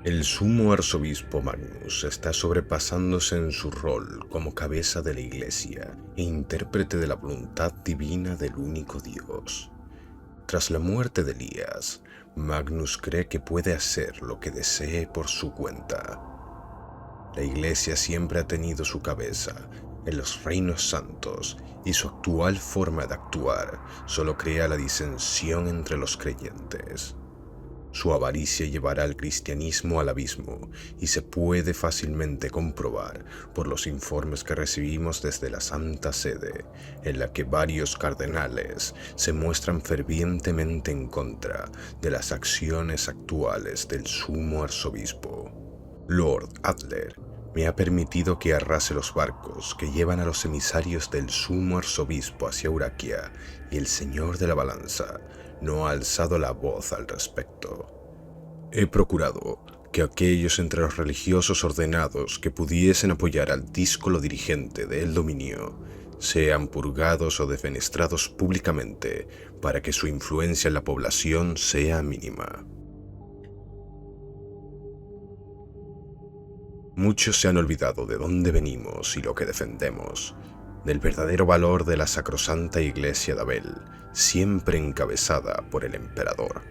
El sumo arzobispo Magnus está sobrepasándose en su rol como cabeza de la Iglesia e intérprete de la voluntad divina del único Dios. Tras la muerte de Elías, Magnus cree que puede hacer lo que desee por su cuenta. La Iglesia siempre ha tenido su cabeza en los reinos santos y su actual forma de actuar solo crea la disensión entre los creyentes. Su avaricia llevará al cristianismo al abismo y se puede fácilmente comprobar por los informes que recibimos desde la Santa Sede, en la que varios cardenales se muestran fervientemente en contra de las acciones actuales del sumo arzobispo. Lord Adler me ha permitido que arrase los barcos que llevan a los emisarios del sumo arzobispo hacia Euraquia y el señor de la balanza no ha alzado la voz al respecto. He procurado que aquellos entre los religiosos ordenados que pudiesen apoyar al díscolo dirigente del dominio sean purgados o defenestrados públicamente para que su influencia en la población sea mínima. Muchos se han olvidado de dónde venimos y lo que defendemos, del verdadero valor de la sacrosanta Iglesia de Abel, siempre encabezada por el emperador.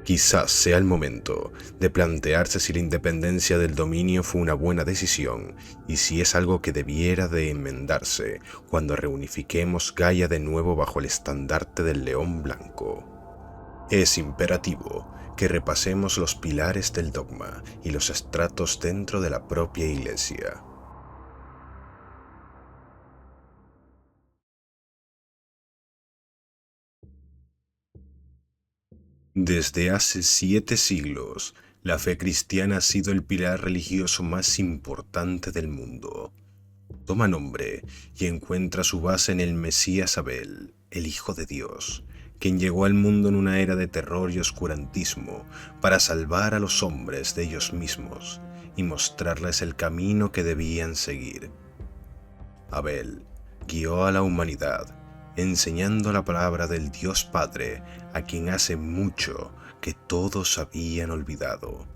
Quizás sea el momento de plantearse si la independencia del dominio fue una buena decisión y si es algo que debiera de enmendarse cuando reunifiquemos Gaia de nuevo bajo el estandarte del león blanco. Es imperativo que repasemos los pilares del dogma y los estratos dentro de la propia Iglesia. Desde hace 7 siglos, la fe cristiana ha sido el pilar religioso más importante del mundo. Toma nombre y encuentra su base en el Mesías Abel, el Hijo de Dios, quien llegó al mundo en una era de terror y oscurantismo para salvar a los hombres de ellos mismos y mostrarles el camino que debían seguir. Abel guió a la humanidad, enseñando la palabra del Dios Padre a quien hace mucho que todos habían olvidado.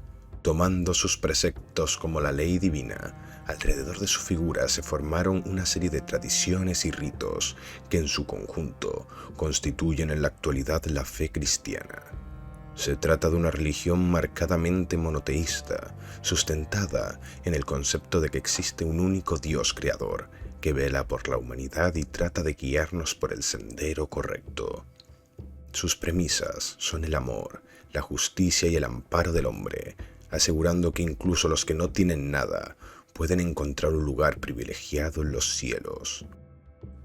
Tomando sus preceptos como la ley divina, alrededor de su figura se formaron una serie de tradiciones y ritos que en su conjunto constituyen en la actualidad la fe cristiana. Se trata de una religión marcadamente monoteísta, sustentada en el concepto de que existe un único Dios creador que vela por la humanidad y trata de guiarnos por el sendero correcto. Sus premisas son el amor, la justicia y el amparo del hombre, asegurando que incluso los que no tienen nada pueden encontrar un lugar privilegiado en los cielos.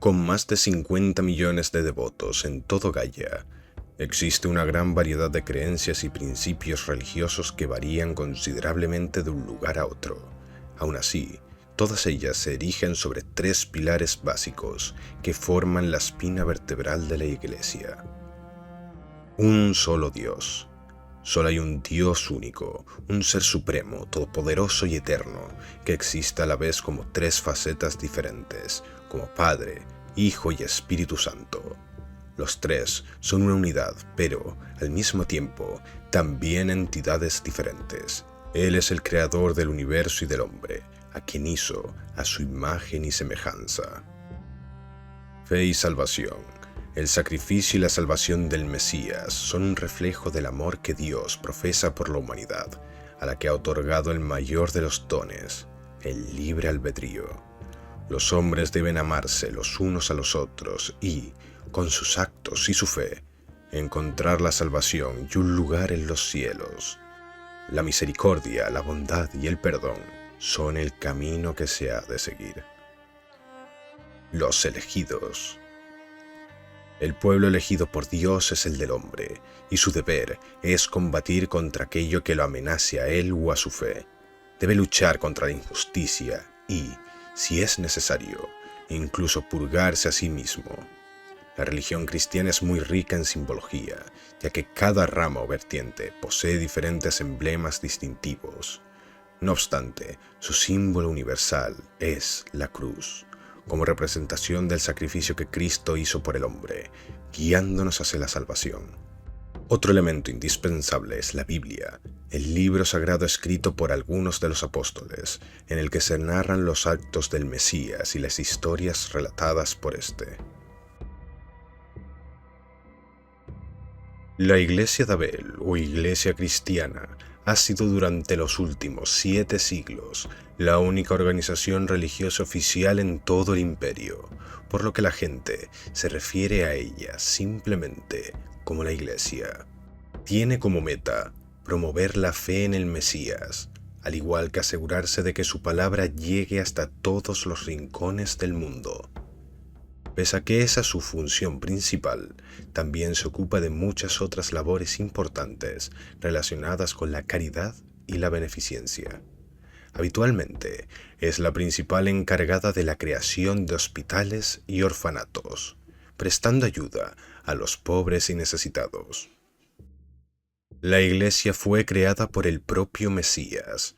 Con más de 50 millones de devotos en todo Gaia, existe una gran variedad de creencias y principios religiosos que varían considerablemente de un lugar a otro. Aún así, todas ellas se erigen sobre 3 pilares básicos que forman la espina vertebral de la Iglesia. Un solo Dios. Solo hay un Dios único, un ser supremo, todopoderoso y eterno, que existe a la vez como 3 facetas diferentes, como Padre, Hijo y Espíritu Santo. Los 3 son una unidad, pero, al mismo tiempo, también entidades diferentes. Él es el creador del universo y del hombre, a quien hizo a su imagen y semejanza. Fe y salvación. El sacrificio y la salvación del Mesías son un reflejo del amor que Dios profesa por la humanidad, a la que ha otorgado el mayor de los dones, el libre albedrío. Los hombres deben amarse los unos a los otros y, con sus actos y su fe, encontrar la salvación y un lugar en los cielos. La misericordia, la bondad y el perdón son el camino que se ha de seguir. Los elegidos. El pueblo elegido por Dios es el del hombre, y su deber es combatir contra aquello que lo amenace a él o a su fe. Debe luchar contra la injusticia y, si es necesario, incluso purgarse a sí mismo. La religión cristiana es muy rica en simbología, ya que cada rama o vertiente posee diferentes emblemas distintivos. No obstante, su símbolo universal es la cruz, como representación del sacrificio que Cristo hizo por el hombre, guiándonos hacia la salvación. Otro elemento indispensable es la Biblia, el libro sagrado escrito por algunos de los apóstoles, en el que se narran los actos del Mesías y las historias relatadas por éste. La Iglesia de Abel, o Iglesia Cristiana, ha sido durante los últimos 7 siglos la única organización religiosa oficial en todo el imperio, por lo que la gente se refiere a ella simplemente como la Iglesia. Tiene como meta promover la fe en el Mesías, al igual que asegurarse de que su palabra llegue hasta todos los rincones del mundo. Pese a que esa es su función principal, también se ocupa de muchas otras labores importantes relacionadas con la caridad y la beneficencia. Habitualmente, es la principal encargada de la creación de hospitales y orfanatos, prestando ayuda a los pobres y necesitados. La Iglesia fue creada por el propio Mesías,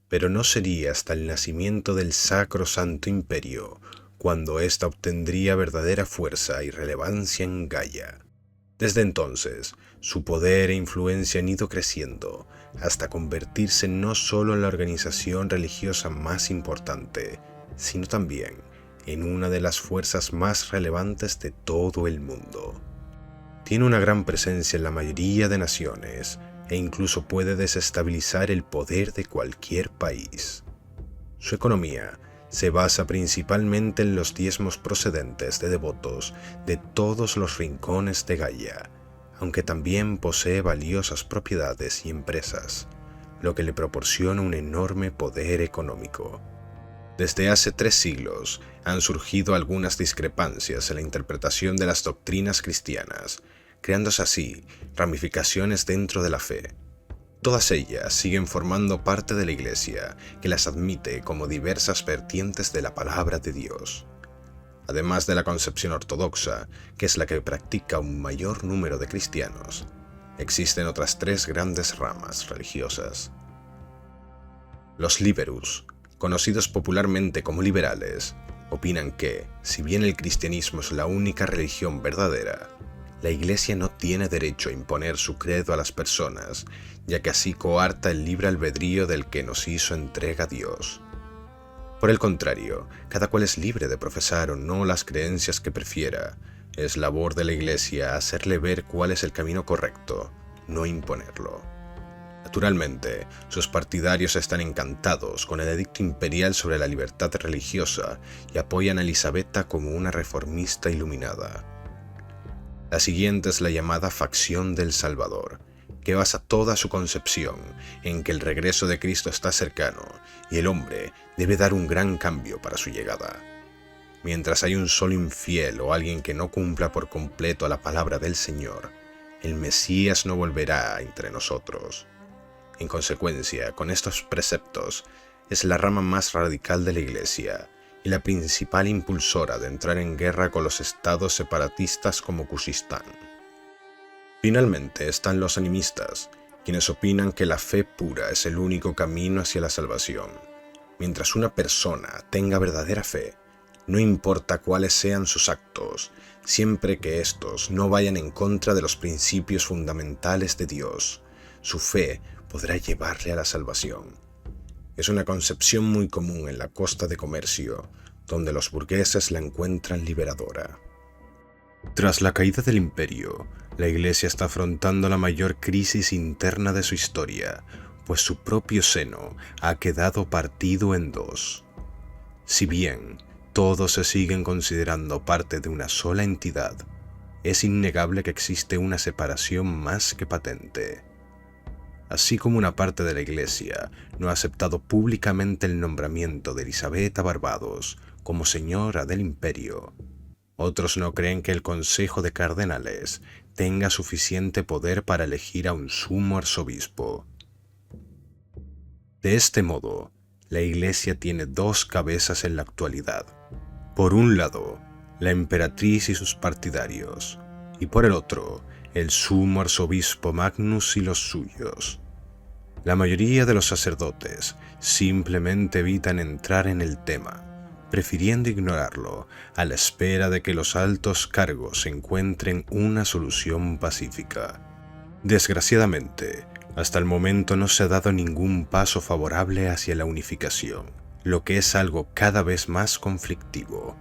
pero no sería hasta el nacimiento del Sacro Santo Imperio cuando ésta obtendría verdadera fuerza y relevancia en Gaia. Desde entonces, su poder e influencia han ido creciendo hasta convertirse no solo en la organización religiosa más importante, sino también en una de las fuerzas más relevantes de todo el mundo. Tiene una gran presencia en la mayoría de naciones e incluso puede desestabilizar el poder de cualquier país. Su economía se basa principalmente en los diezmos procedentes de devotos de todos los rincones de Gaia, aunque también posee valiosas propiedades y empresas, lo que le proporciona un enorme poder económico. Desde hace 3 siglos han surgido algunas discrepancias en la interpretación de las doctrinas cristianas, creándose así ramificaciones dentro de la fe. Todas ellas siguen formando parte de la Iglesia, que las admite como diversas vertientes de la palabra de Dios. Además de la concepción ortodoxa, que es la que practica un mayor número de cristianos, existen otras 3 grandes ramas religiosas. Los liberus, conocidos popularmente como liberales, opinan que, si bien el cristianismo es la única religión verdadera, la Iglesia no tiene derecho a imponer su credo a las personas, ya que así coarta el libre albedrío del que nos hizo entrega Dios. Por el contrario, cada cual es libre de profesar o no las creencias que prefiera. Es labor de la Iglesia hacerle ver cuál es el camino correcto, no imponerlo. Naturalmente, sus partidarios están encantados con el edicto imperial sobre la libertad religiosa y apoyan a Elisabetta como una reformista iluminada. La siguiente es la llamada facción del Salvador, que basa toda su concepción en que el regreso de Cristo está cercano y el hombre debe dar un gran cambio para su llegada. Mientras hay un solo infiel o alguien que no cumpla por completo la palabra del Señor, el Mesías no volverá entre nosotros. En consecuencia, con estos preceptos, es la rama más radical de la Iglesia y la principal impulsora de entrar en guerra con los estados separatistas como Kurdistán. Finalmente están los animistas, quienes opinan que la fe pura es el único camino hacia la salvación. Mientras una persona tenga verdadera fe, no importa cuáles sean sus actos, siempre que estos no vayan en contra de los principios fundamentales de Dios, su fe podrá llevarle a la salvación. Es una concepción muy común en la costa de comercio, donde los burgueses la encuentran liberadora. Tras la caída del imperio, la Iglesia está afrontando la mayor crisis interna de su historia, pues su propio seno ha quedado partido en 2. Si bien todos se siguen considerando parte de una sola entidad, es innegable que existe una separación más que patente. Así como una parte de la Iglesia no ha aceptado públicamente el nombramiento de Elisabetta Barbados como señora del imperio, otros no creen que el Consejo de Cardenales tenga suficiente poder para elegir a un sumo arzobispo. De este modo, la Iglesia tiene 2 cabezas en la actualidad. Por un lado, la emperatriz y sus partidarios, y por el otro, el sumo arzobispo Magnus y los suyos. La mayoría de los sacerdotes simplemente evitan entrar en el tema, prefiriendo ignorarlo a la espera de que los altos cargos encuentren una solución pacífica. Desgraciadamente, hasta el momento no se ha dado ningún paso favorable hacia la unificación, lo que es algo cada vez más conflictivo.